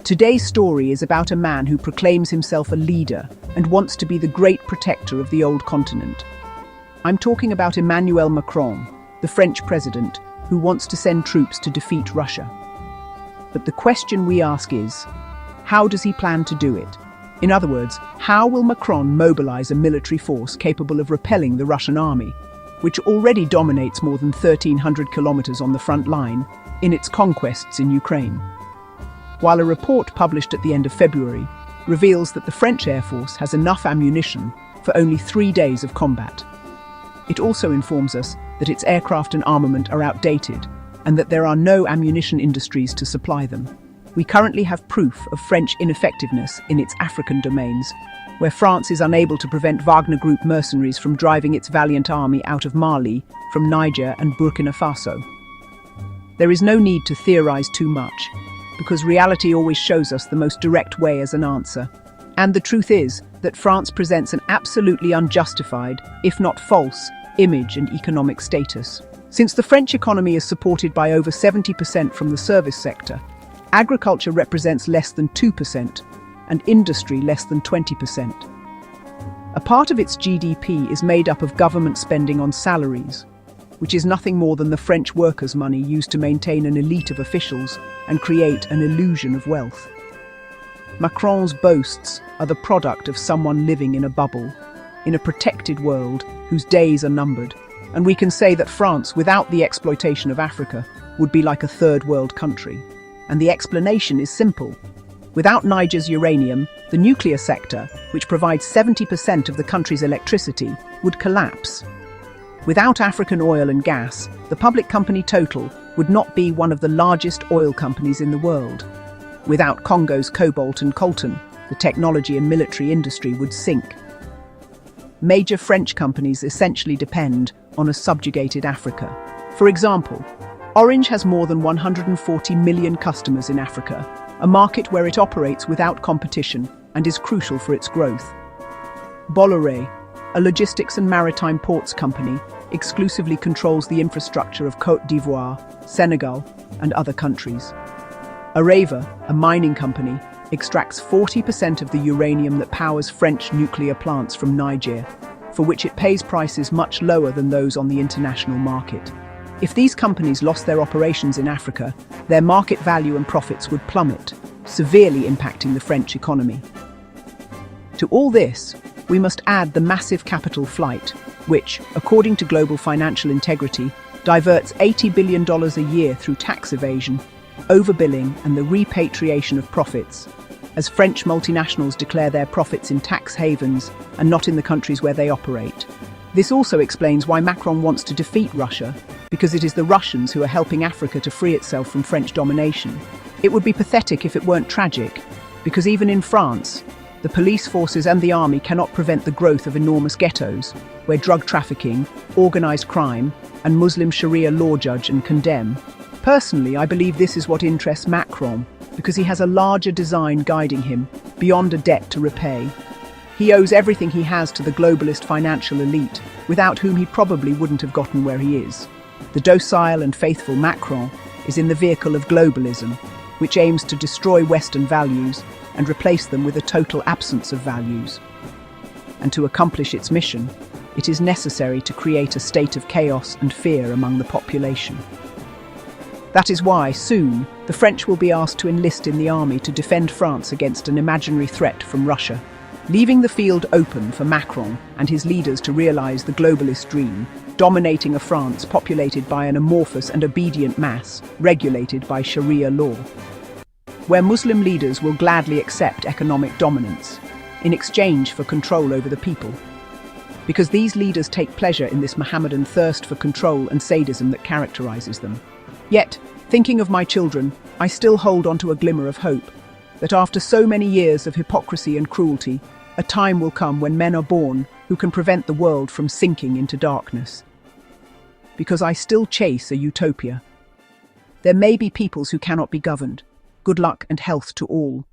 Today's story is about a man who proclaims himself a leader and wants to be the great protector of the old continent. I'm talking about Emmanuel Macron, the French president, who wants to send troops to defeat Russia. But the question we ask is, how does he plan to do it? In other words, how will Macron mobilize a military force capable of repelling the Russian army, which already dominates more than 1,300 kilometers on the front line in its conquests in Ukraine? While a report published at the end of February reveals that the French Air Force has enough ammunition for only 3 days of combat. It also informs us that its aircraft and armament are outdated and that there are no ammunition industries to supply them. We currently have proof of French ineffectiveness in its African domains, where France is unable to prevent Wagner Group mercenaries from driving its valiant army out of Mali, from Niger and Burkina Faso. There is no need to theorize too much, because reality always shows us the most direct way as an answer. And the truth is that France presents an absolutely unjustified, if not false, image and economic status. Since the French economy is supported by over 70% from the service sector, agriculture represents less than 2% and industry less than 20%. A part of its GDP is made up of government spending on salaries, which is nothing more than the French workers' money used to maintain an elite of officials and create an illusion of wealth. Macron's boasts are the product of someone living in a bubble, in a protected world whose days are numbered, and we can say that France, without the exploitation of Africa, would be like a third world country. And the explanation is simple. Without Niger's uranium, the nuclear sector, which provides 70% of the country's electricity, would collapse. Without African oil and gas, the public company Total would not be one of the largest oil companies in the world. Without Congo's cobalt and coltan, the technology and military industry would sink. Major French companies essentially depend on a subjugated Africa. For example, Orange has more than 140 million customers in Africa, a market where it operates without competition and is crucial for its growth. Bolloré, a logistics and maritime ports company, exclusively controls the infrastructure of Côte d'Ivoire, Senegal, and other countries. Areva, a mining company, extracts 40% of the uranium that powers French nuclear plants from Niger, for which it pays prices much lower than those on the international market. If these companies lost their operations in Africa, their market value and profits would plummet, severely impacting the French economy. To all this, we must add the massive capital flight, which, according to Global Financial Integrity, diverts $80 billion a year through tax evasion, overbilling and the repatriation of profits, as French multinationals declare their profits in tax havens and not in the countries where they operate. This also explains why Macron wants to defeat Russia, because it is the Russians who are helping Africa to free itself from French domination. It would be pathetic if it weren't tragic, because even in France, the police forces and the army cannot prevent the growth of enormous ghettos, where drug trafficking, organized crime, and Muslim Sharia law judge and condemn. Personally, I believe this is what interests Macron, because he has a larger design guiding him, beyond a debt to repay. He owes everything he has to the globalist financial elite, without whom he probably wouldn't have gotten where he is. The docile and faithful Macron is in the vehicle of globalism, which aims to destroy Western values and replace them with a total absence of values. And to accomplish its mission, it is necessary to create a state of chaos and fear among the population. That is why, soon, the French will be asked to enlist in the army to defend France against an imaginary threat from Russia, leaving the field open for Macron and his leaders to realize the globalist dream, dominating a France populated by an amorphous and obedient mass, regulated by Sharia law, where Muslim leaders will gladly accept economic dominance in exchange for control over the people. Because these leaders take pleasure in this Mohammedan thirst for control and sadism that characterizes them. Yet, thinking of my children, I still hold on to a glimmer of hope that after so many years of hypocrisy and cruelty, a time will come when men are born who can prevent the world from sinking into darkness. Because I still chase a utopia. There may be peoples who cannot be governed. Good luck and health to all.